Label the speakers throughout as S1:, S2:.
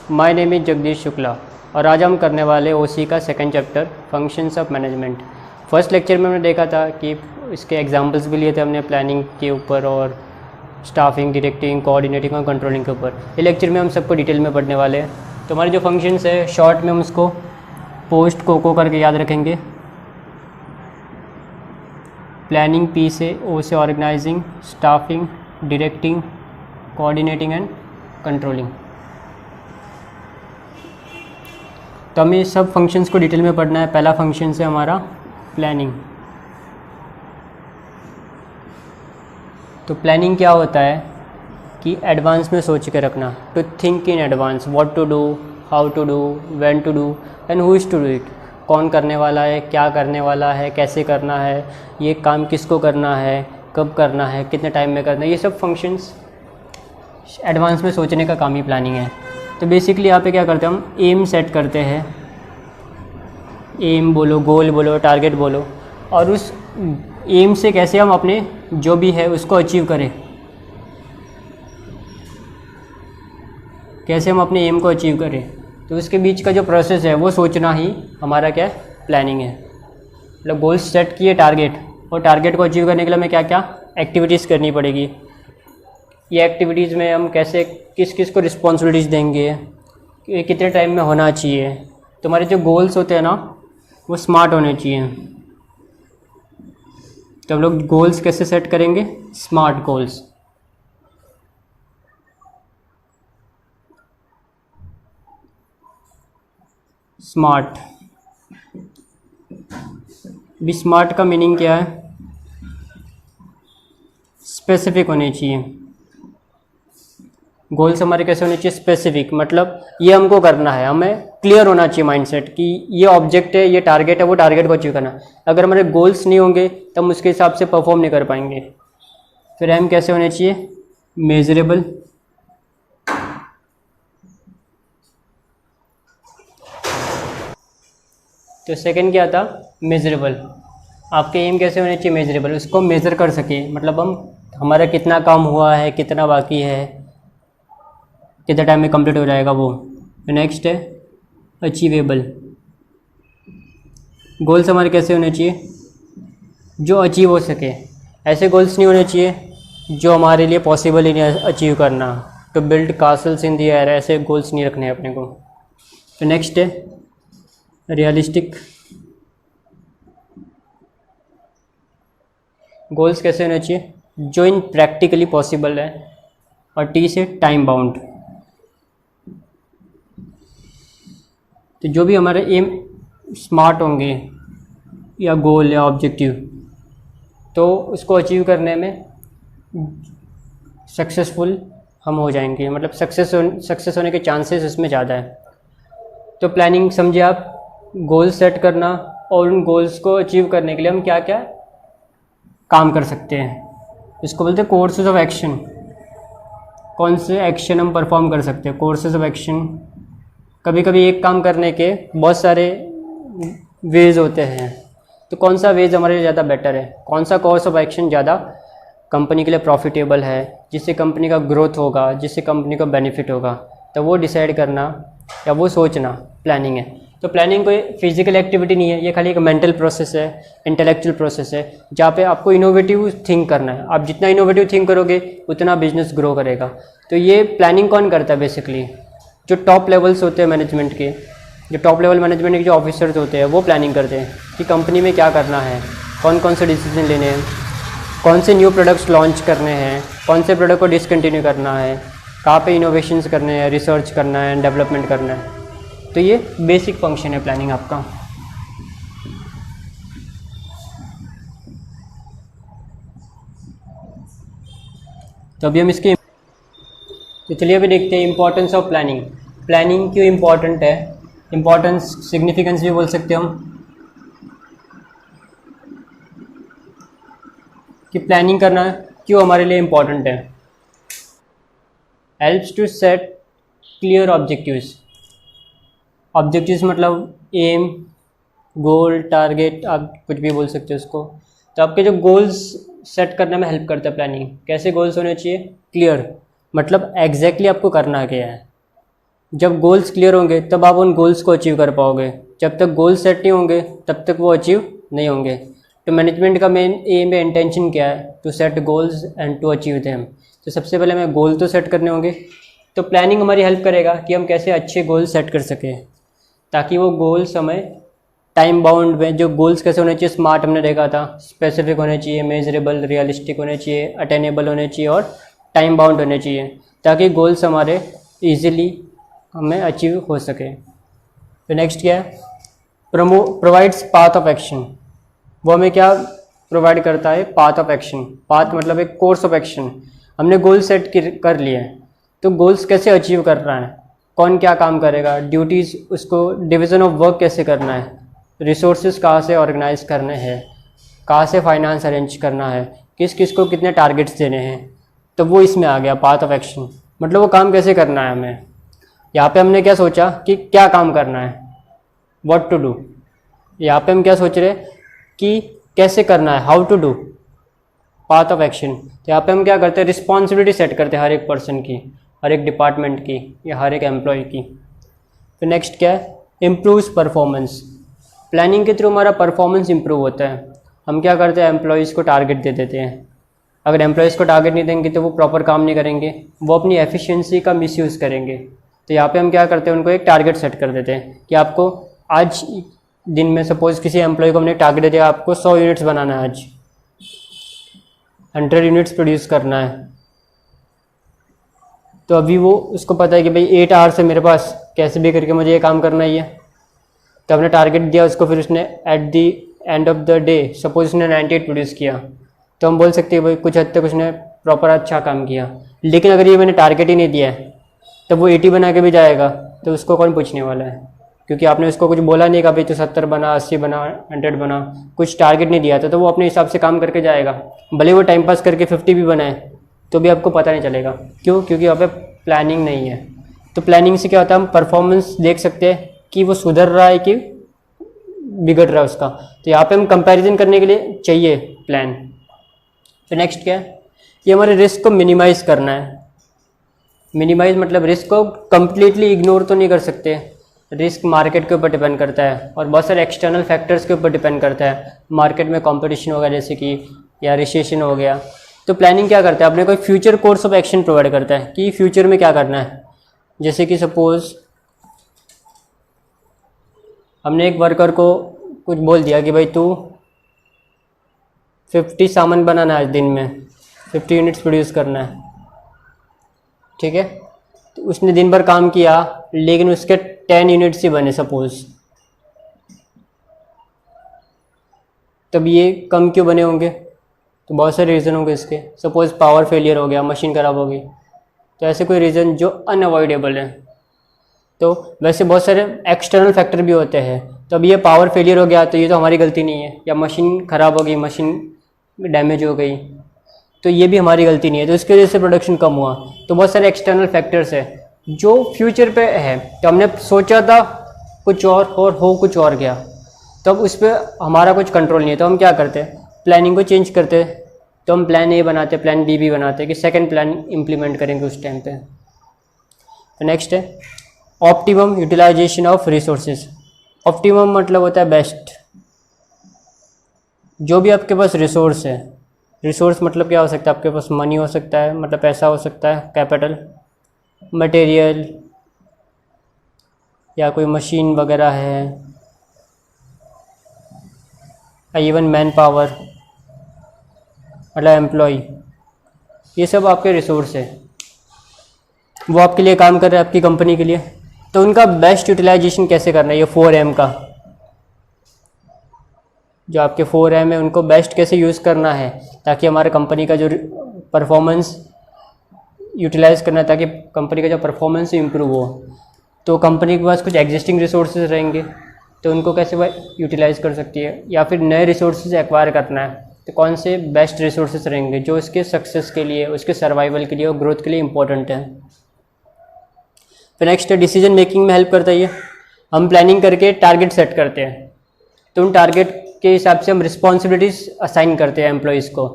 S1: My name is Jagdish Shukla और आज हम करने वाले ओसी का second chapter functions of management. First lecture में हमने देखा था कि इसके एग्जांपल्स भी लिए थे हमने प्लानिंग के ऊपर और स्टाफिंग, डायरेक्टिंग, कोऑर्डिनेटिंग और कंट्रोलिंग के ऊपर। ये लेक्चर में हम सबको डिटेल में पढ़ने वाले हैं। तो हमारे जो फंक्शंस है शॉर्ट में हम उसको पोस्ट को करके याद रखेंगे। प्लानिंग पी से, ओ से organising, staffing, directing, coordinating and controlling. तो हमें सब फंक्शंस को डिटेल में पढ़ना है। पहला फंक्शन है हमारा प्लानिंग। तो प्लानिंग क्या होता है कि एडवांस में सोच के रखना, to think in advance, what to do, how to do, when to do and who is to do it. कौन करने वाला है, क्या करने वाला है, कैसे करना है, ये काम किसको करना है, कब करना है, कितने टाइम में करना है, ये सब फंक्शंस एडवांस में सोचने का काम ही प्लानिंग है। तो बेसिकली यहाँ पे क्या करते हैं, हम एम सेट करते हैं। एम बोलो, गोल बोलो, टारगेट बोलो, और उस एम से कैसे हम अपने जो भी है उसको अचीव करें, कैसे हम अपने एम को अचीव करें। तो उसके बीच का जो प्रोसेस है वो सोचना ही हमारा क्या है, प्लानिंग है। मतलब गोल्स सेट किए, टारगेट, और टारगेट को अचीव करने के लिए हमें क्या क्या एक्टिविटीज़ करनी पड़ेगी। ये एक्टिविटीज़ में हम कैसे किस किस को रिस्पॉन्सिबिलिटीज़ देंगे, ये कितने टाइम में होना चाहिए। तो हमारे जो गोल्स होते हैं ना वो स्मार्ट होने चाहिए। तो हम लोग गोल्स कैसे सेट करेंगे, स्मार्ट गोल्स। स्मार्ट, भी स्मार्ट का मीनिंग क्या है, स्पेसिफिक होने चाहिए। गोल्स हमारे कैसे होने चाहिए, स्पेसिफिक, मतलब ये हमको करना है, हमें क्लियर होना चाहिए माइंडसेट कि ये ऑब्जेक्ट है, ये टारगेट है, वो टारगेट को अचीव करना है। अगर हमारे गोल्स नहीं होंगे तो हम उसके हिसाब से परफॉर्म नहीं कर पाएंगे। फिर हम कैसे होने चाहिए, मेजरेबल। तो सेकंड क्या था, मेजरेबल। आपके एम कैसे होने चाहिए, मेजरेबल, उसको मेज़र कर सके, मतलब हमारा कितना काम हुआ है, कितना बाकी है, कितना टाइम में कंप्लीट हो जाएगा वो। नेक्स्ट है अचीवेबल। गोल्स हमारे कैसे होने चाहिए, जो अचीव हो सके। ऐसे गोल्स नहीं होने चाहिए जो हमारे लिए पॉसिबल ही नहीं अचीव करना, to build castles in the air, ऐसे गोल्स नहीं रखने अपने को। तो नेक्स्ट है रियलिस्टिक। गोल्स कैसे होने चाहिए, जो इन प्रैक्टिकली पॉसिबल है। और टी से टाइम बाउंड। तो जो भी हमारे एम स्मार्ट होंगे या गोल या ऑब्जेक्टिव, तो उसको अचीव करने में सक्सेसफुल हम हो जाएंगे, मतलब सक्सेस होने के चांसेस इसमें ज़्यादा है। तो प्लानिंग समझिए आप, गोल सेट करना और उन गोल्स को अचीव करने के लिए हम क्या क्या काम कर सकते हैं, इसको बोलते हैं कोर्सेज ऑफ एक्शन। कौन से एक्शन हम परफॉर्म कर सकते हैं, कोर्सेज ऑफ एक्शन। कभी कभी एक काम करने के बहुत सारे वेज होते हैं, तो कौन सा वेज हमारे लिए ज़्यादा बेटर है, कौन सा कोर्स ऑफ एक्शन ज़्यादा कंपनी के लिए प्रॉफिटेबल है, जिससे कंपनी का ग्रोथ होगा, जिससे कंपनी को बेनिफिट होगा, तो वो डिसाइड करना या वो सोचना प्लानिंग है। तो प्लानिंग कोई फिजिकल एक्टिविटी नहीं है, ये खाली एक मेंटल प्रोसेस है, इंटेलेक्चुअल प्रोसेस है, जहाँ पे आपको इनोवेटिव थिंक करना है। आप जितना इनोवेटिव थिंक करोगे उतना बिजनेस ग्रो करेगा। तो ये प्लानिंग कौन करता है, बेसिकली जो टॉप लेवल्स होते हैं मैनेजमेंट के, जो टॉप लेवल मैनेजमेंट के जो ऑफिसर्स होते हैं वो प्लानिंग करते हैं कि कंपनी में क्या करना है, कौन कौन से डिसीजन लेने हैं, कौन से न्यू प्रोडक्ट्स लॉन्च करने हैं, कौन से प्रोडक्ट को डिसकंटिन्यू करना है, कहाँ पे इनोवेशंस करने हैं, रिसर्च करना है, डेवलपमेंट करना है। तो ये बेसिक फंक्शन है प्लानिंग आपका। तो अभी हम इसके, तो चलिए अभी देखते हैं इंपॉर्टेंस ऑफ प्लानिंग। प्लानिंग क्यों इम्पॉर्टेंट है, इम्पॉर्टेंस, सिग्निफिकेंस भी बोल सकते हैं हम, कि प्लानिंग करना क्यों हमारे लिए इम्पॉर्टेंट है। Helps to set clear objectives. Objectives मतलब एम, गोल, टारगेट, आप कुछ भी बोल सकते हो उसको। तो आपके जो गोल्स सेट करने में हेल्प करता है प्लानिंग। कैसे गोल्स होने चाहिए, क्लियर, मतलब एग्जैक्टली आपको करना क्या है। जब गोल्स क्लियर होंगे तब आप उन गोल्स को अचीव कर पाओगे, जब तक गोल सेट नहीं होंगे तब तक वो अचीव नहीं होंगे। तो मैनेजमेंट का मेन एम है, इंटेंशन क्या है, to set goals and to achieve them. तो सबसे पहले हमें गोल तो सेट करने होंगे। तो प्लानिंग हमारी हेल्प करेगा कि हम कैसे अच्छे गोल सेट कर सकें, ताकि वो गोल्स हमें टाइम बाउंड में, जो गोल्स कैसे होने चाहिए, स्मार्ट हमने देखा था, स्पेसिफिक होने चाहिए, मेजरेबल, रियलिस्टिक होने चाहिए, अटेनेबल होने चाहिए और टाइम बाउंड होने चाहिए, ताकि गोल्स हमारे ईजिली हमें अचीव हो सके। तो नेक्स्ट क्या है, प्रोवाइड्स पाथ ऑफ एक्शन। वो हमें क्या प्रोवाइड करता है, पाथ ऑफ एक्शन। पाथ मतलब एक कोर्स ऑफ एक्शन। हमने गोल सेट कर लिए हैं, तो गोल्स कैसे अचीव कर रहा है, कौन क्या काम करेगा, ड्यूटीज़, उसको डिवीज़न ऑफ वर्क कैसे करना है, रिसोर्सेज कहाँ से ऑर्गेनाइज करने हैं, कहाँ से फाइनेंस अरेंज करना है, किस किस को कितने टारगेट्स देने हैं। तो वो इसमें आ गया पाथ ऑफ एक्शन, मतलब वो काम कैसे करना है हमें। यहाँ पे हमने क्या सोचा कि क्या काम करना है, व्हाट टू डू। यहाँ पे हम क्या सोच रहे हैं कि कैसे करना है, how to do, path of action. तो यहाँ पे हम क्या करते हैं, रिस्पॉन्सिबिलिटी सेट करते हैं हर एक पर्सन की, हर एक डिपार्टमेंट की या हर एक एम्प्लॉय की। तो नेक्स्ट क्या है, इम्प्रूव्स परफॉर्मेंस। प्लानिंग के थ्रू हमारा परफॉर्मेंस इंप्रूव होता है। हम क्या करते हैं, एम्प्लॉयज़ को टारगेट दे देते हैं। अगर एम्प्लॉयज़ को टारगेट नहीं देंगे तो वो प्रॉपर काम नहीं करेंगे, वो अपनी एफिशिएंसी का मिसयूज़ करेंगे। तो यहाँ पे हम क्या करते हैं, उनको एक टारगेट सेट कर देते हैं कि आपको आज दिन में, सपोज किसी एम्प्लॉय को हमने टारगेट दे दिया, आपको 100 यूनिट्स बनाना है, आज 100 यूनिट्स प्रोड्यूस करना है। तो अभी वो, उसको पता है कि भाई 8 आवर्स है मेरे पास, कैसे भी करके मुझे ये काम करना ही है। तो हमने टारगेट दिया उसको, फिर उसने at the end of the day suppose उसने 98 प्रोड्यूस किया, तो हम बोल सकते हैं भाई कुछ हद तक उसने प्रॉपर अच्छा काम किया। लेकिन अगर ये मैंने टारगेट ही नहीं दिया है, तब वो 80 बना के भी जाएगा तो उसको कौन पूछने वाला है, क्योंकि आपने उसको कुछ बोला नहीं, कभी तो 70 बना, 80 बना, 100 बना, कुछ टारगेट नहीं दिया था, तो वो अपने हिसाब से काम करके जाएगा। भले वो टाइम पास करके 50 भी बनाए तो भी आपको पता नहीं चलेगा। क्यों? क्योंकि यहाँ पे प्लानिंग नहीं है। तो प्लानिंग से क्या होता है, हम परफॉर्मेंस देख सकते हैं कि वो सुधर रहा है कि बिगड़ रहा है उसका। तो यहाँ पे हम कंपैरिजन करने के लिए चाहिए प्लान। तो नेक्स्ट क्या है, ये हमारे रिस्क को मिनिमाइज करना है। मिनिमाइज मतलब रिस्क को कम्प्लीटली इग्नोर तो नहीं कर सकते, रिस्क मार्केट के ऊपर डिपेंड करता है और बहुत सारे एक्सटर्नल फैक्टर्स के ऊपर डिपेंड करता है। मार्केट में कंपटीशन होगा जैसे कि, या रिसेशन हो गया। तो प्लानिंग क्या करता है, अपने कोई future course of action provide करता है कि फ्यूचर में क्या करना है। जैसे कि सपोज हमने एक वर्कर को कुछ बोल दिया कि भाई तू 50 सामान बनाना है आज दिन में, 50 यूनिट्स प्रोड्यूस करना है, ठीक है। तो उसने दिन भर काम किया लेकिन उसके 10 यूनिट्स ही बने सपोज, तब ये कम क्यों बने होंगे? तो बहुत सारे रीज़न होंगे इसके। सपोज पावर फेलियर हो गया, मशीन ख़राब हो गई, तो ऐसे कोई रीज़न जो अनअवॉइडेबल है। तो वैसे बहुत सारे एक्सटर्नल फैक्टर भी होते हैं। तो अब ये पावर फेलियर हो गया तो ये तो हमारी गलती नहीं है, या मशीन ख़राब हो गई, मशीन डैमेज हो गई, तो ये भी हमारी गलती नहीं है, तो इसकी वजह से प्रोडक्शन कम हुआ। तो बहुत सारे एक्सटर्नल फैक्टर्स है जो फ्यूचर पे है। तो हमने सोचा था कुछ और हो कुछ और गया, तो अब उस पर हमारा कुछ कंट्रोल नहीं है। तो हम क्या करते हैं, प्लानिंग को चेंज करते। तो हम प्लान ए बनाते, प्लान बी भी बनाते कि सेकंड प्लान इम्प्लीमेंट करेंगे उस टाइम पे। तो नेक्स्ट है optimum utilisation of resources. Optimum मतलब होता है बेस्ट। जो भी आपके पास रिसोर्स है, रिसोर्स मतलब क्या हो सकता है, आपके पास मनी हो सकता है, मतलब पैसा हो सकता है, कैपिटल, मटेरियल, या कोई मशीन वगैरह है, इवन मैन पावर मतलब एम्प्लॉय, ये सब आपके रिसोर्स है। वो आपके लिए काम कर रहे हैं, आपकी कंपनी के लिए। तो उनका बेस्ट यूटिलाइजेशन कैसे करना है, ये 4M का, जो आपके 4M है उनको बेस्ट कैसे यूज़ करना है ताकि हमारे कंपनी का जो परफॉर्मेंस यूटिलाइज करना है, ताकि कंपनी का जो परफॉर्मेंस इम्प्रूव हो। तो कंपनी के पास कुछ एग्जिस्टिंग रिसोर्सेज रहेंगे तो उनको कैसे वह यूटिलाइज कर सकती है, या फिर नए रिसोर्सेज एक्वायर करना है तो कौन से बेस्ट रिसोर्सेज रहेंगे जो इसके सक्सेस के लिए, उसके सर्वाइवल के लिए और ग्रोथ के लिए इंपॉर्टेंट है। फिर नेक्स्ट डिसीजन मेकिंग में हेल्प करता है ये। हम प्लानिंग करके टारगेट सेट करते हैं, तो उन टारगेट के हिसाब से हम रिस्पॉन्सिबिलिटीज़ असाइन करते हैं एम्प्लॉयज़ को।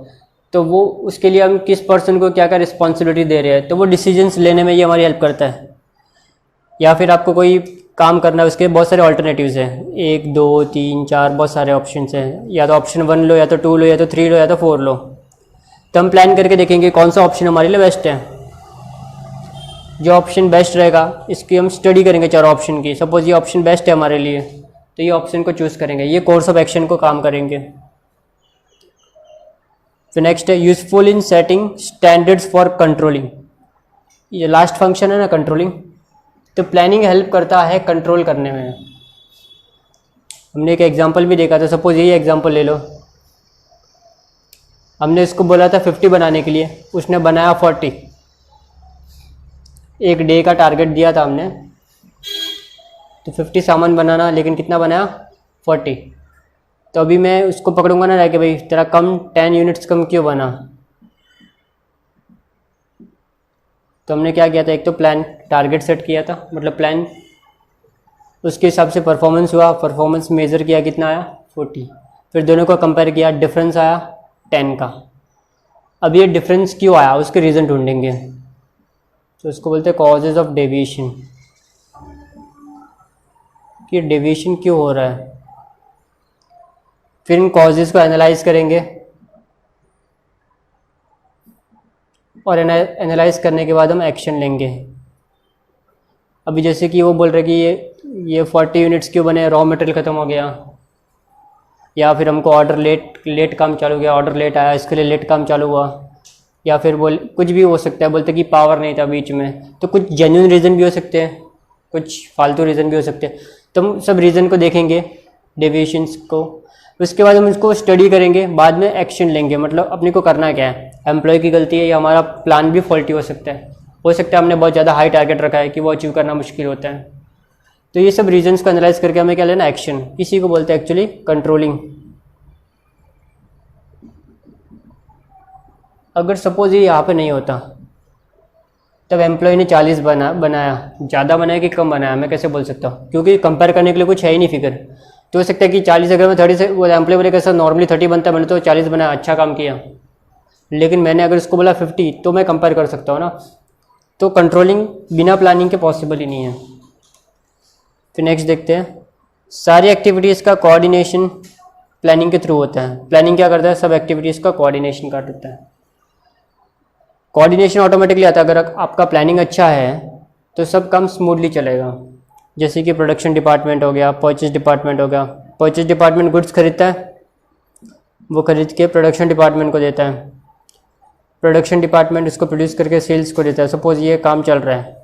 S1: तो वो उसके लिए हम किस पर्सन को क्या क्या रिस्पॉन्सिबिलिटी दे रहे हैं, तो वो डिसीजंस लेने में ये हमारी हेल्प करता है। या फिर आपको कोई काम करना है, उसके बहुत सारे ऑल्टरनेटिव्स हैं, 1 2 3 4 बहुत सारे ऑप्शंस हैं, या तो ऑप्शन 1 लो, या तो 2 लो, या तो 3 लो, या तो 4 लो। तो हम प्लान करके देखेंगे कौन सा ऑप्शन हमारे लिए बेस्ट है। जो ऑप्शन बेस्ट रहेगा इसकी हम स्टडी करेंगे, चारों ऑप्शन की। सपोज ये ऑप्शन बेस्ट है हमारे लिए, तो ये ऑप्शन को चूज़ करेंगे, ये कोर्स ऑफ एक्शन को काम करेंगे। तो नेक्स्ट है useful in setting standards for controlling. ये लास्ट फंक्शन है ना, कंट्रोलिंग। तो प्लानिंग हेल्प करता है कंट्रोल करने में। हमने एक एग्जांपल भी देखा था, सपोज यही एग्जांपल ले लो। हमने इसको बोला था 50 बनाने के लिए, उसने बनाया 40। एक डे का टारगेट दिया था हमने, तो 50 सामान बनाना, लेकिन कितना बनाया 40। तो अभी मैं उसको पकड़ूंगा ना कि भाई तेरा कम 10 यूनिट्स कम क्यों बना। तो हमने क्या किया था, एक तो प्लान टारगेट सेट किया था, मतलब प्लान, उसके हिसाब से परफॉर्मेंस हुआ, परफॉर्मेंस मेज़र किया, कितना आया 40। फिर दोनों को कंपेयर किया, डिफरेंस आया 10 का। अब ये डिफरेंस क्यों आया उसके रीज़न ढूंढेंगे। तो इसको बोलते हैं कॉजेज़ ऑफ डेविएशन, कि डेविएशन क्यों हो रहा है। फिर इन कॉजेज़ को एनालाइज करेंगे, और एनालाइज करने के बाद हम एक्शन लेंगे। अभी जैसे कि वो बोल रहे कि ये 40 यूनिट्स क्यों बने, रॉ मटेरियल ख़त्म हो गया, या फिर हमको ऑर्डर लेट काम चालू गया, ऑर्डर लेट आया, इसके लिए लेट काम चालू हुआ, या फिर कुछ भी हो सकता है, बोलते कि पावर नहीं था बीच में। तो कुछ जेन्युइन रीज़न भी हो सकते हैं, कुछ फालतू रीज़न भी हो सकते हैं। तो हम सब रीज़न को देखेंगे, डेविएशंस को। उसके बाद हम इसको स्टडी करेंगे, बाद में एक्शन लेंगे, मतलब अपने को करना क्या है। एम्प्लॉय की गलती है या हमारा प्लान भी फॉल्टी हो सकता है। हमने बहुत ज़्यादा हाई टारगेट रखा है कि वो अचीव करना मुश्किल होता है। तो ये सब रीजंस को एनालाइज करके हमें क्या लेना, एक्शन। इसी को बोलते हैं एक्चुअली कंट्रोलिंग। अगर सपोज ये यहाँ पे नहीं होता, तब एम्प्लॉय ने 40 बनाया, ज़्यादा बनाया कि कम बनाया, मैं कैसे बोल सकता हूँ, क्योंकि कंपेयर करने के लिए कुछ है ही नहीं फिगर। तो हो सकता है कि 40 अगर मैं 30 से, वो एम्प्लॉय बोले कैसा नॉर्मली 30 बनता है, मैंने तो 40 बनाया, अच्छा काम किया। लेकिन मैंने अगर इसको बोला 50, तो मैं कंपेयर कर सकता हूँ ना। तो कंट्रोलिंग बिना प्लानिंग के पॉसिबल ही नहीं है। फिर नेक्स्ट देखते हैं, सारी एक्टिविटीज़ का कोऑर्डिनेशन प्लानिंग के थ्रू होता है। प्लानिंग क्या करता है, सब एक्टिविटीज़ का कोऑर्डिनेशन करता है। कोऑर्डिनेशन ऑटोमेटिकली आता है, अगर आपका प्लानिंग अच्छा है तो सब काम स्मूथली चलेगा। जैसे कि प्रोडक्शन डिपार्टमेंट हो गया, परचेज डिपार्टमेंट हो गया। परचेज डिपार्टमेंट गुड्स खरीदता है, वो खरीद के प्रोडक्शन डिपार्टमेंट को देता है, प्रोडक्शन डिपार्टमेंट इसको प्रोड्यूस करके सेल्स को देता है। सपोज ये काम चल रहा है,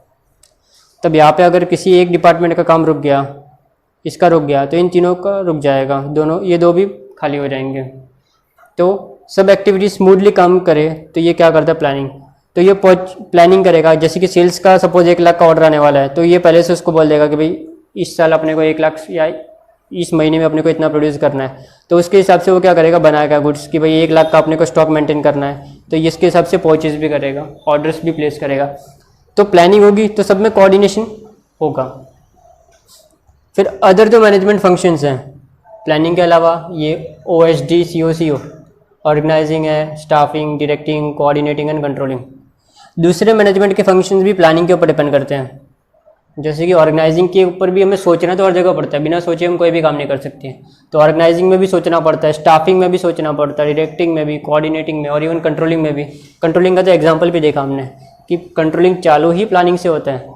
S1: तब यहाँ पे अगर किसी एक डिपार्टमेंट का काम रुक गया, इसका रुक गया, तो इन तीनों का रुक जाएगा, दोनों, ये दो भी खाली हो जाएंगे। तो सब एक्टिविटी स्मूथली काम करे, तो ये क्या करता है, प्लानिंग। तो ये प्लानिंग करेगा। जैसे कि सेल्स का सपोज 1 लाख का ऑर्डर आने वाला है, तो ये पहले से उसको बोल देगा कि भाई इस साल अपने को 1 लाख, या इस महीने में अपने को इतना प्रोड्यूस करना है। तो उसके हिसाब से वो क्या करेगा, बनाएगा गुड्स कि भाई 1 लाख का अपने को स्टॉक मेंटेन करना है, तो इसके हिसाब से परचेज भी करेगा, ऑर्डर्स भी प्लेस करेगा। तो प्लानिंग होगी तो सब में कोऑर्डिनेशन होगा। फिर अदर जो मैनेजमेंट फंक्शंस हैं प्लानिंग के अलावा, ये OSD COCO, ऑर्गेनाइजिंग है, staffing, directing, coordinating and controlling. दूसरे मैनेजमेंट के फंक्शंस भी प्लानिंग के ऊपर डिपेंड करते हैं। जैसे कि ऑर्गेनाइजिंग के ऊपर भी हमें सोचना तो हर जगह पड़ता है, बिना सोचे हम कोई भी काम नहीं कर सकते। तो ऑर्गेनाइजिंग में भी सोचना पड़ता है, स्टाफिंग में भी सोचना पड़ता है, डायरेक्टिंग में भी, कोऑर्डिनेटिंग में, और इवन कंट्रोलिंग में भी। कंट्रोलिंग का तो एग्जांपल भी देखा हमने कि कंट्रोलिंग चालू ही प्लानिंग से होता है।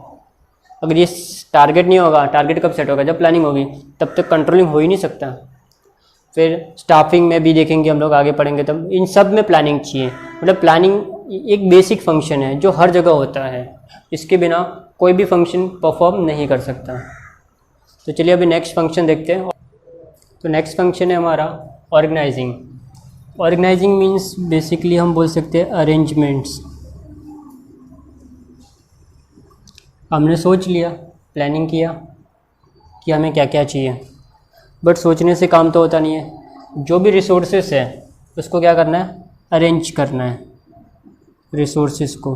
S1: अगर ये टारगेट नहीं होगा, टारगेट कब सेट होगा, जब प्लानिंग होगी, तब तक कंट्रोलिंग हो ही नहीं सकता। फिर स्टाफिंग में भी देखेंगे हम लोग, आगे पढ़ेंगे तब। इन सब में प्लानिंग चाहिए, मतलब प्लानिंग एक बेसिक फंक्शन है जो हर जगह होता है। इसके बिना कोई भी फंक्शन परफॉर्म नहीं कर सकता। तो चलिए अभी नेक्स्ट फंक्शन देखते हैं। तो नेक्स्ट फंक्शन है हमारा ऑर्गेनाइजिंग। ऑर्गेनाइजिंग मीन्स बेसिकली हम बोल सकते हैं अरेंजमेंट्स। हमने सोच लिया, प्लानिंग किया कि हमें क्या क्या चाहिए, बट सोचने से काम तो होता नहीं है। जो भी रिसोर्सेस है उसको क्या करना है, अरेंज करना है रिसोर्सेस को।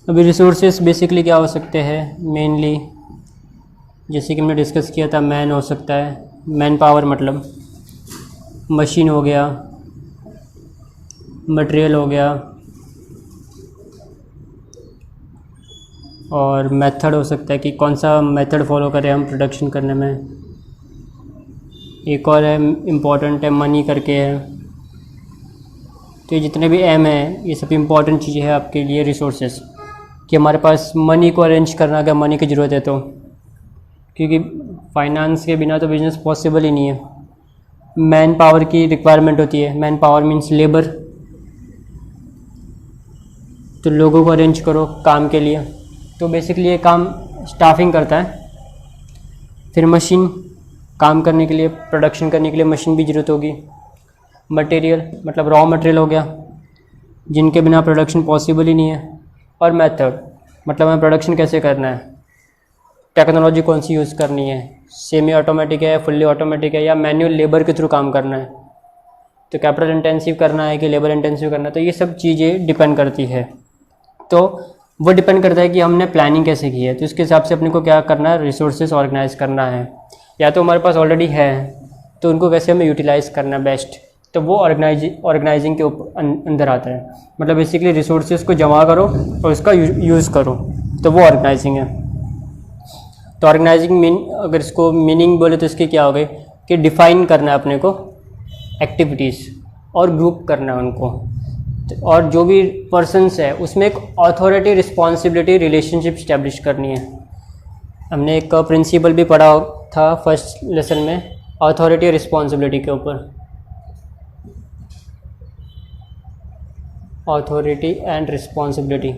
S1: अभी रिसोर्सेस बेसिकली क्या हो सकते हैं, मेनली जैसे कि हमने डिस्कस किया था, मैन हो सकता है, मैन पावर मतलब मशीन हो गया, मटेरियल हो गया, और मेथड हो सकता है कि कौन सा मेथड फॉलो करें हम प्रोडक्शन करने में। एक और है इम्पोर्टेंट है मनी करके है। तो ये जितने भी एम है ये सब इम्पोर्टेंट चीज़ें हैं आपके लिए रिसोर्सेज, कि हमारे पास मनी को अरेंज करना, अगर मनी की ज़रूरत है तो, क्योंकि फाइनेंस के बिना तो बिज़नेस पॉसिबल ही नहीं है। मैन पावर की रिक्वायरमेंट होती है, मैन पावर मीन्स लेबर, तो लोगों को अरेंज करो काम के लिए। तो बेसिकली ये काम स्टाफिंग करता है। फिर मशीन, काम करने के लिए, प्रोडक्शन करने के लिए मशीन भी ज़रूरत होगी। मटेरियल मतलब रॉ मटेरियल हो गया, जिनके बिना प्रोडक्शन पॉसिबल ही नहीं है। और मेथड मतलब हमें प्रोडक्शन कैसे करना है, टेक्नोलॉजी कौन सी यूज़ करनी है, सेमी ऑटोमेटिक है, फुल्ली ऑटोमेटिक है, या मैनुअल लेबर के थ्रू काम करना है, तो कैपिटल इंटेंसिव करना है कि लेबर इंटेंसिव करना है। तो ये सब चीज़ें डिपेंड करती है। तो वो डिपेंड करता है कि हमने प्लानिंग कैसे की है, तो उसके हिसाब से अपने को क्या करना है, रिसोर्सेज ऑर्गेनाइज करना है। या तो हमारे पास ऑलरेडी है तो उनको कैसे हमें यूटिलाइज़ करना है बेस्ट, तो वो ऑर्गेनाइजिंग के अंदर आता है। मतलब बेसिकली रिसोर्सेज को जमा करो और उसका यूज़ करो, तो वो ऑर्गेनाइजिंग है। तो ऑर्गेनाइजिंग अगर इसको मीनिंग बोले तो इसके क्या हो गए कि डिफ़ाइन करना है अपने को एक्टिविटीज़ और ग्रुप करना है उनको, और जो भी पर्सन्स है उसमें एक अथॉरिटी रिस्पॉन्सिबिलिटी रिलेशनशिप इस्टेब्लिश करनी है। हमने एक प्रिंसिपल भी पढ़ा था फर्स्ट लेसन में, अथॉरिटी रिस्पॉन्सिबिलिटी के ऊपर, अथॉरिटी एंड रिस्पॉन्सिबिलिटी,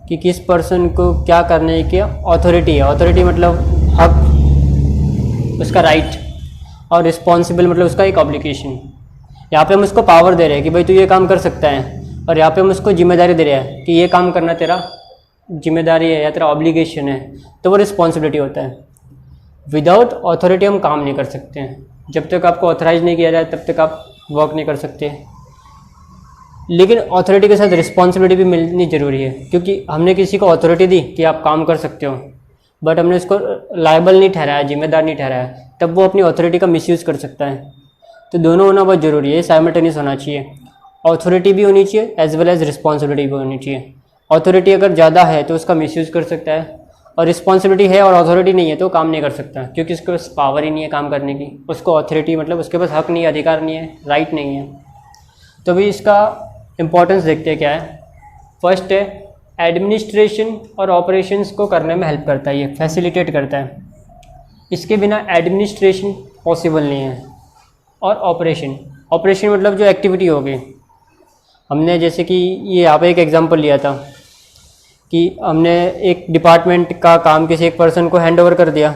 S1: कि किस पर्सन को क्या करने की अथॉरिटी है। अथॉरिटी मतलब हक, उसका राइट, और रिस्पॉन्सिबल मतलब उसका एक ऑब्लिगेशन। यहाँ पे हम उसको पावर दे रहे हैं कि भाई तू ये काम कर सकता है, और यहाँ पे हम उसको जिम्मेदारी दे रहे हैं कि ये काम करना तेरा जिम्मेदारी है या तेरा ऑब्लिगेशन है, तो वो रिस्पॉन्सिबिलिटी होता है। विदाउट अथॉरिटी हम काम नहीं कर सकते हैं। जब तक आपको ऑथराइज नहीं किया जाए तब तक आप वर्क नहीं कर सकते। लेकिन अथॉरिटी के साथ रिस्पॉन्सिबिलिटी भी मिलनी ज़रूरी है, क्योंकि हमने किसी को अथॉरिटी दी कि आप काम कर सकते हो, बट हमने उसको लायबल नहीं ठहराया, जिम्मेदार नहीं ठहराया, तब वो अपनी अथॉरिटी का मिसयूज़ कर सकता है। तो दोनों होना बहुत ज़रूरी है, साइमल्टेनियस होना चाहिए। अथॉरिटी भी होनी चाहिए एज वेल एज रिस्पॉन्सिबिलिटी भी होनी चाहिए। अथॉरिटी अगर ज़्यादा है तो उसका मिसयूज़ कर सकता है, और रिस्पॉन्सिबिलिटी है और अथॉरिटी नहीं है तो काम नहीं कर सकता, क्योंकि उसके पास पावर ही नहीं है काम करने की। उसको अथॉरिटी मतलब उसके पास हक नहीं है, अधिकार नहीं है, राइट नहीं है। तो भी इसका इम्पोर्टेंस देखते हैं क्या है। फर्स्ट है एडमिनिस्ट्रेशन और ऑपरेशंस को करने में हेल्प करता है, ये फैसिलिटेट करता है। इसके बिना एडमिनिस्ट्रेशन पॉसिबल नहीं है। और ऑपरेशन मतलब जो एक्टिविटी होगी, हमने जैसे कि ये यहाँ पे एक एग्जांपल लिया था कि हमने एक डिपार्टमेंट का काम किसी एक पर्सन को हैंड ओवर कर दिया,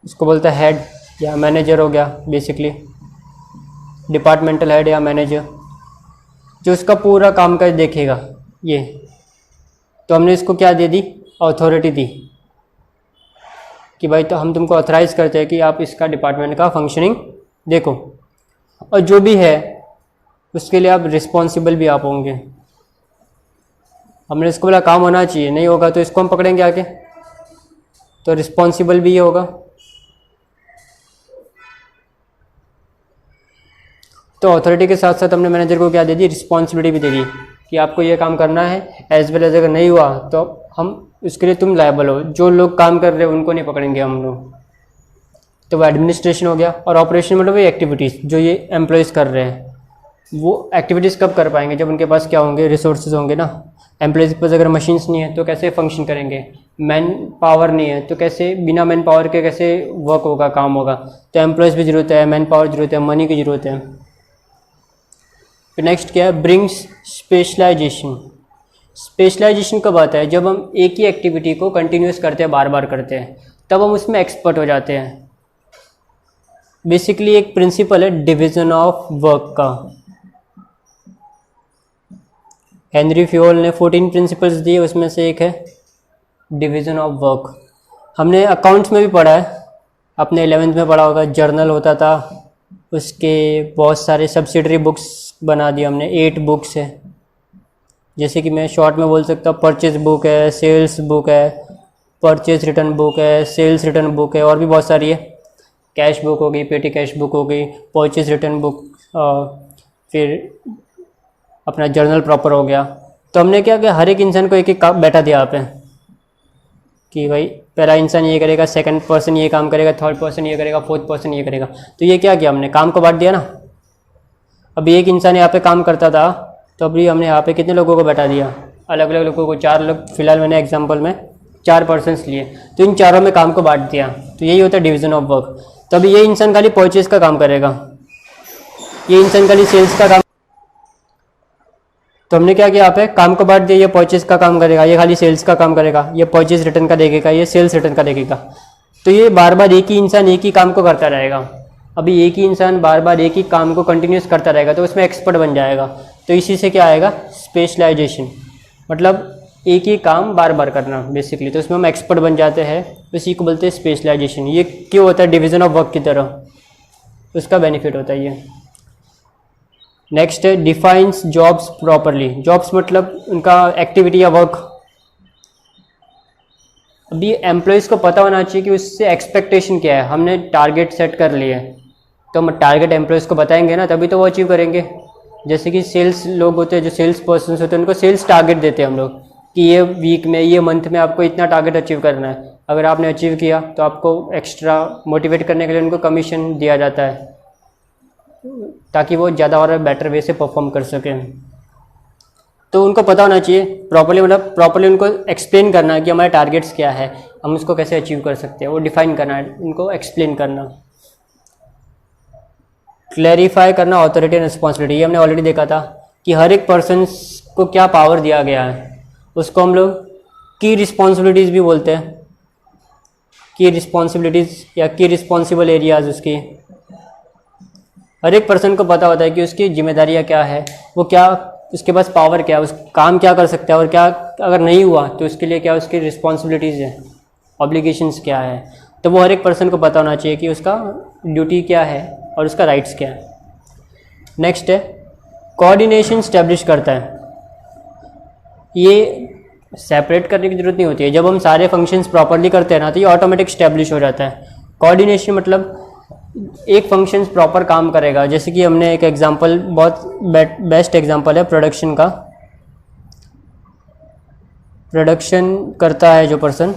S1: उसको बोलता है हेड या मैनेजर हो गया, बेसिकली डिपार्टमेंटल हेड या मैनेजर, जो उसका पूरा काम काज देखेगा। ये तो हमने इसको क्या दे दी, अथॉरिटी दी कि भाई तो हम तुमको ऑथराइज़ करते हैं कि आप इसका डिपार्टमेंट का फंक्शनिंग देखो, और जो भी है उसके लिए आप रिस्पॉन्सिबल भी आप होंगे। हमने इसको बोला काम होना चाहिए, नहीं होगा तो इसको हम पकड़ेंगे आके, तो रिस्पॉन्सिबल भी ये होगा। तो अथॉरिटी के साथ साथ हमने मैनेजर को क्या दे दी, रिस्पॉन्सिबिलिटी भी दे दी कि आपको ये काम करना है, एज वेल एज अगर नहीं हुआ तो हम उसके लिए तुम लायबल हो। जो लोग काम कर रहे हैं उनको नहीं पकड़ेंगे हम लोग। तो वो एडमिनिस्ट्रेशन हो गया। और ऑपरेशन मतलब वो एक्टिविटीज़ जो ये एम्प्लॉयज़ कर रहे हैं, वो एक्टिविटीज़ कब कर पाएंगे, जब उनके पास क्या होंगे, रिसोर्सेज होंगे ना। एम्प्लॉयज़ के पास अगर मशीन्स नहीं है तो कैसे फंक्शन करेंगे, मैन पावर नहीं है तो कैसे, बिना मैन पावर के कैसे वर्क होगा, काम होगा। तो एम्प्लॉयज़ भी ज़रूरत है, मैन पावर ज़रूरत है, मनी की ज़रूरत है। फिर नेक्स्ट क्या है, ब्रिंग्स स्पेशलाइजेशन। स्पेशलाइजेशन कब आता है, जब हम एक ही एक्टिविटी को कंटिन्यूस करते हैं, बार बार करते हैं, तब हम उसमें एक्सपर्ट हो जाते हैं। बेसिकली एक प्रिंसिपल है डिवीजन ऑफ वर्क का। हेनरी फ्योल ने 14 प्रिंसिपल्स दिए, उसमें से एक है डिवीजन ऑफ वर्क। हमने अकाउंट्स में भी पढ़ा है, अपने 11th में पढ़ा होगा, जर्नल होता था, उसके बहुत सारे सब्सिडरी बुक्स बना दिए हमने, 8 बुक्स है। जैसे कि मैं शॉर्ट में बोल सकता हूँ, परचेज बुक है, सेल्स बुक है, परचेज रिटर्न बुक है, सेल्स रिटर्न बुक है, और भी बहुत सारी है। कैश बुक हो गई, पेटी कैश बुक हो गई, परचेज रिटर्न बुक, फिर अपना जर्नल प्रॉपर हो गया। तो हमने क्या किया, हर एक इंसान को एक एक काम बैठा दिया यहाँ पे कि भाई पहला इंसान ये करेगा, सेकंड पर्सन ये काम करेगा, थर्ड पर्सन ये करेगा, फोर्थ पर्सन ये करेगा। तो ये क्या किया, हमने काम को बांट दिया ना। अभी एक इंसान यहाँ पे काम करता था, तो अभी हमने यहाँ पे कितने लोगों को बैठा दिया, अलग अलग लोगों को, 4 लोग फिलहाल मैंने एग्जाम्पल में 4 पर्सनस लिए, तो इन चारों में काम को बांट दिया। तो यही होता है डिवीजन ऑफ वर्क। तो अभी ये इंसान खाली परचेज का काम करेगा, ये इंसान खाली सेल्स का काम। तो हमने क्या किया, यहाँ पे काम को बांट दिया, ये परचेज का काम करेगा, ये खाली सेल्स का काम करेगा, ये परचेज रिटर्न का देखेगा, ये सेल्स रिटर्न का देखेगा। तो ये बार बार एक ही इंसान एक ही काम को करता रहेगा। अभी एक ही इंसान बार बार एक ही काम को कंटिन्यूस करता रहेगा तो उसमें एक्सपर्ट बन जाएगा। तो इसी से क्या आएगा, स्पेशलाइजेशन, मतलब एक ही काम बार बार करना बेसिकली। तो उसमें हम एक्सपर्ट बन जाते हैं, इसी को बोलते हैं स्पेशलाइजेशन। ये क्यों होता है, डिवीजन ऑफ वर्क की तरह, उसका बेनिफिट होता है ये। नेक्स्ट है डिफाइंस जॉब्स प्रॉपरली। जॉब्स मतलब उनका एक्टिविटी या वर्क। अभी एम्प्लॉयज़ को पता होना चाहिए कि उससे एक्सपेक्टेशन क्या है। हमने टारगेट सेट कर लिए, तो हम टारगेट एम्प्लॉयज़ को बताएंगे ना, तभी तो वो अचीव करेंगे। जैसे कि सेल्स लोग होते हैं, जो सेल्स पर्सन होते हैं, उनको सेल्स टारगेट देते हैं हम लोग कि ये वीक में, ये मंथ में आपको इतना टारगेट अचीव करना है। अगर आपने अचीव किया तो आपको एक्स्ट्रा मोटिवेट करने के लिए उनको कमीशन दिया जाता है, ताकि वो ज़्यादा और बेटर वे से परफॉर्म कर सकें। तो उनको पता होना चाहिए प्रॉपर्ली, मतलब प्रॉपर्ली उनको एक्सप्लेन करना है कि हमारे टारगेट्स क्या है, हम उसको कैसे अचीव कर सकते हैं, वो डिफाइन करना है, उनको एक्सप्लेन करना। क्लैरिफाई करना ऑथोरिटी एंड रिस्पॉन्सिबिलिटी। ये हमने ऑलरेडी देखा था कि हर एक पर्सन को क्या पावर दिया गया है, उसको हम लोग की रिस्पॉन्सिबिलिटीज़ भी बोलते हैं। की रिस्पॉन्सिबिलिटीज़ या की रिस्पॉन्सिबल एरियाज़ उसकी। हर एक पर्सन को पता होता है कि उसकी जिम्मेदारियाँ क्या है, वो क्या, उसके पास पावर क्या है, उस काम क्या कर सकता है, और क्या अगर नहीं हुआ तो उसके लिए क्या उसकी रिस्पॉन्सिबिलिटीज़ है, ऑब्लिगेशंस क्या है। तो वो हर एक पर्सन को पता होना चाहिए कि उसका ड्यूटी क्या है और उसका राइट्स क्या है। नेक्स्ट है कोऑर्डिनेशन स्टैब्लिश करता है। ये सेपरेट करने की ज़रूरत नहीं होती है, जब हम सारे फंक्शंस प्रॉपरली करते हैं ना तो ये ऑटोमेटिक स्टैब्लिश हो जाता है। कोऑर्डिनेशन मतलब एक फंक्शन प्रॉपर काम करेगा। जैसे कि हमने एक एग्जांपल, बहुत बेस्ट एग्जांपल है प्रोडक्शन का। प्रोडक्शन करता है जो पर्सन,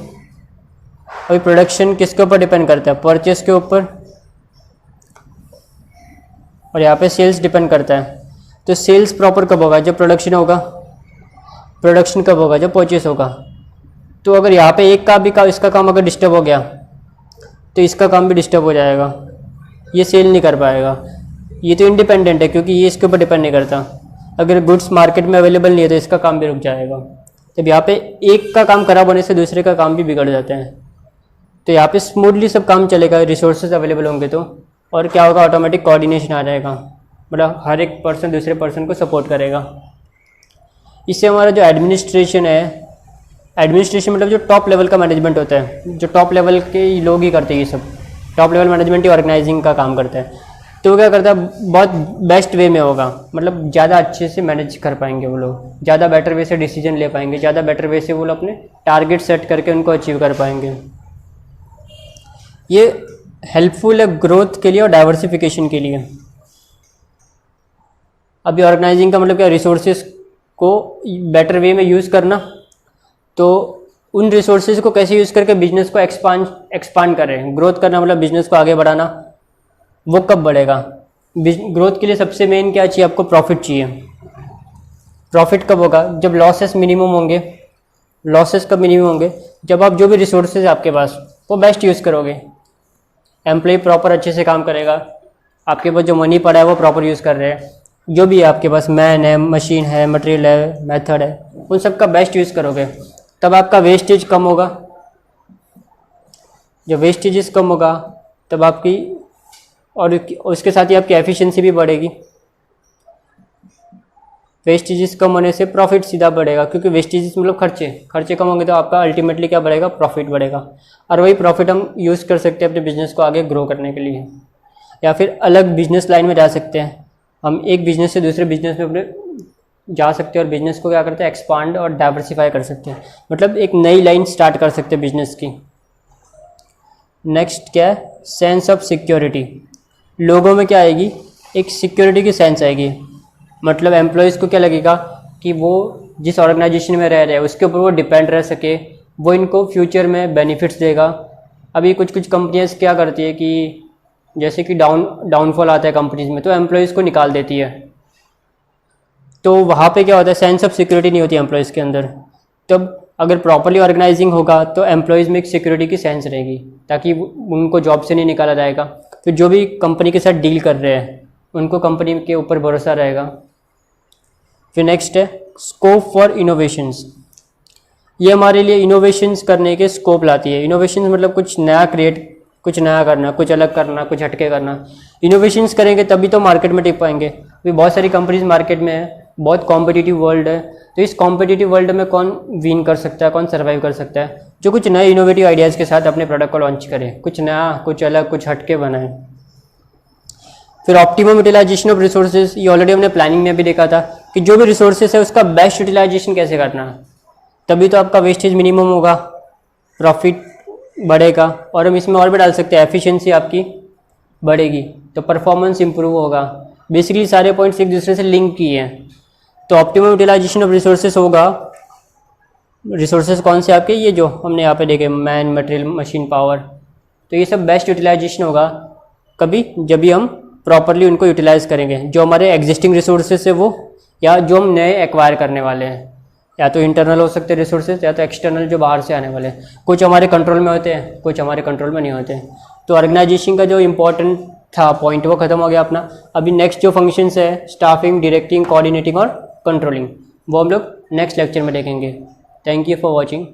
S1: अभी प्रोडक्शन किसके ऊपर डिपेंड करता है, परचेस के ऊपर, और यहाँ पे सेल्स डिपेंड करता है। तो सेल्स प्रॉपर कब होगा, जब प्रोडक्शन होगा। प्रोडक्शन कब होगा, जब परचेस होगा। तो अगर यहाँ पे एक का भी इसका काम अगर डिस्टर्ब हो गया तो इसका काम भी डिस्टर्ब हो जाएगा, ये सेल नहीं कर पाएगा। ये तो इंडिपेंडेंट है क्योंकि ये इसके ऊपर डिपेंड नहीं करता। अगर गुड्स मार्केट में अवेलेबल नहीं है तो इसका काम भी रुक जाएगा। तब यहाँ पे एक का काम खराब होने से दूसरे का काम भी बिगड़ जाता है। तो यहाँ पे स्मूथली सब काम चलेगा, रिसोर्सेज अवेलेबल होंगे तो, और क्या होगा, ऑटोमेटिक कोऑर्डिनेशन आ जाएगा, मतलब हर एक पर्सन दूसरे पर्सन को सपोर्ट करेगा। इससे हमारा जो एडमिनिस्ट्रेशन है, एडमिनिस्ट्रेशन मतलब जो टॉप लेवल का मैनेजमेंट होता है, जो टॉप लेवल के लोग ही करते हैं, ये सब टॉप लेवल मैनेजमेंट ही ऑर्गेनाइजिंग का काम करता है। तो वो क्या करता है, बहुत बेस्ट वे में होगा, मतलब ज़्यादा अच्छे से मैनेज कर पाएंगे वो लोग, ज़्यादा बेटर वे से डिसीजन ले पाएंगे, ज़्यादा बेटर वे से वो लोग अपने टारगेट सेट करके उनको अचीव कर पाएंगे। ये हेल्पफुल है ग्रोथ के लिए और डाइवर्सिफिकेशन के लिए। अभी ऑर्गेनाइजिंग का मतलब क्या, रिसोर्सेज को बेटर वे में यूज़ करना। तो उन रिसोर्सेज को कैसे यूज़ करके बिजनेस को एक्सपांड करें। ग्रोथ करना मतलब बिजनेस को आगे बढ़ाना। वो कब बढ़ेगा, ग्रोथ के लिए सबसे मेन क्या चाहिए, आपको प्रॉफिट चाहिए। प्रॉफिट कब होगा, जब लॉसेस मिनिमम होंगे। लॉसेस कब मिनिमम होंगे, जब आप जो भी रिसोर्सेज आपके पास वो बेस्ट यूज़ करोगे। एम्प्लॉय प्रॉपर अच्छे से काम करेगा, आपके पास जो मनी पड़ा है वो प्रॉपर यूज़ कर रहे हैं, जो भी है आपके पास, मैन है, मशीन है, मटेरियल है, मेथड है, उन सब का बेस्ट यूज़ करोगे, तब आपका वेस्टेज कम होगा। जब वेस्टेजेस कम होगा तब आपकी, और उसके साथ ही आपकी एफिशिएंसी भी बढ़ेगी। वेस्टेजेस कम होने से प्रॉफिट सीधा बढ़ेगा, क्योंकि वेस्टेजेस मतलब खर्चे कम होंगे तो आपका अल्टीमेटली क्या बढ़ेगा, प्रॉफिट बढ़ेगा। और वही प्रॉफिट हम यूज़ कर सकते हैं अपने बिजनेस को आगे ग्रो करने के लिए, या फिर अलग बिजनेस लाइन में जा सकते हैं। हम एक बिजनेस से दूसरे बिजनेस में अपने जा सकते हैं और बिजनेस को क्या करते हैं, एक्सपांड और डाइवर्सिफाई कर सकते हैं, मतलब एक नई लाइन स्टार्ट कर सकते हैं बिजनेस की। नेक्स्ट क्या है, सेंस ऑफ सिक्योरिटी। लोगों में क्या आएगी, एक सिक्योरिटी की सेंस आएगी। मतलब एम्प्लॉयज़ को क्या लगेगा कि वो जिस ऑर्गेनाइजेशन में रह रहे हैं उसके ऊपर वो डिपेंड रह सके, वो इनको फ्यूचर में बेनिफिट्स देगा। अभी कुछ कुछ कंपनियां क्या करती है कि जैसे कि डाउनफॉल आता है कंपनीज में तो एम्प्लॉयज़ को निकाल देती है, तो वहाँ पे क्या होता है, सेंस ऑफ सिक्योरिटी नहीं होती एम्प्लॉयज़ के अंदर। तब अगर प्रॉपरली ऑर्गेनाइजिंग होगा तो एम्प्लॉयज़ में एक सिक्योरिटी की सेंस रहेगी, ताकि उनको जॉब से नहीं निकाला जाएगा। तो जो भी कंपनी के साथ डील कर रहे हैं उनको कंपनी के ऊपर भरोसा रहेगा। फिर नेक्स्ट है स्कोप फॉर इनोवेशंस। ये हमारे लिए इनोवेशंस करने के स्कोप लाती है। इनोवेशंस मतलब कुछ नया क्रिएट, कुछ नया करना, कुछ अलग करना, कुछ हटके करना। इनोवेशंस करेंगे तभी तो मार्केट में टिक पाएंगे। अभी बहुत सारी कंपनीज मार्केट में है, बहुत कॉम्पिटिटिव वर्ल्ड है, तो इस कॉम्पिटिटिव वर्ल्ड में कौन विन कर सकता है, कौन सर्वाइव कर सकता है, जो कुछ नए इनोवेटिव आइडियाज़ के साथ अपने प्रोडक्ट को लॉन्च करे, कुछ नया, कुछ अलग, कुछ हटके बनाए। फिर ऑप्टिमम यूटिलाइजेशन ऑफ रिसोर्सेज, ये ऑलरेडी हमने प्लानिंग में भी देखा था कि जो भी रिसोर्सेज है उसका बेस्ट यूटिलाइजेशन कैसे करना, तभी तो आपका वेस्टेज मिनिमम होगा, प्रॉफिट बढ़ेगा। और हम इसमें और भी डाल सकते हैं, एफिशिएंसी आपकी बढ़ेगी तो परफॉर्मेंस इंप्रूव होगा। बेसिकली सारे पॉइंट्स एक दूसरे से लिंक किए हैं। तो ऑप्टिमम यूटिलाइजेशन ऑफ रिसोर्सेज होगा, रिसोर्सेज कौन से आपके, ये जो हमने यहाँ पे देखे, मैन, मटेरियल, मशीन पावर, तो ये सब बेस्ट यूटिलाइजेशन होगा कभी जब भी हम प्रॉपरली उनको यूटिलाइज करेंगे। जो हमारे एग्जिस्टिंग रिसोर्सेज है वो, या जो हम नए एक्वायर करने वाले हैं, या तो इंटरनल हो सकते हैं रिसोर्सेज, या तो एक्सटर्नल जो बाहर से आने वाले हैं। कुछ हमारे कंट्रोल में होते हैं, कुछ हमारे कंट्रोल में नहीं होते हैं। तो ऑर्गेनाइजेशन का जो इंपॉर्टेंट था पॉइंट वो खत्म हो गया अपना। अभी नेक्स्ट जो फंक्शंस है, स्टाफिंग, डायरेक्टिंग, कोऑर्डिनेटिंग और कंट्रोलिंग, वो हम लोग नेक्स्ट लेक्चर में देखेंगे। Thank you for watching.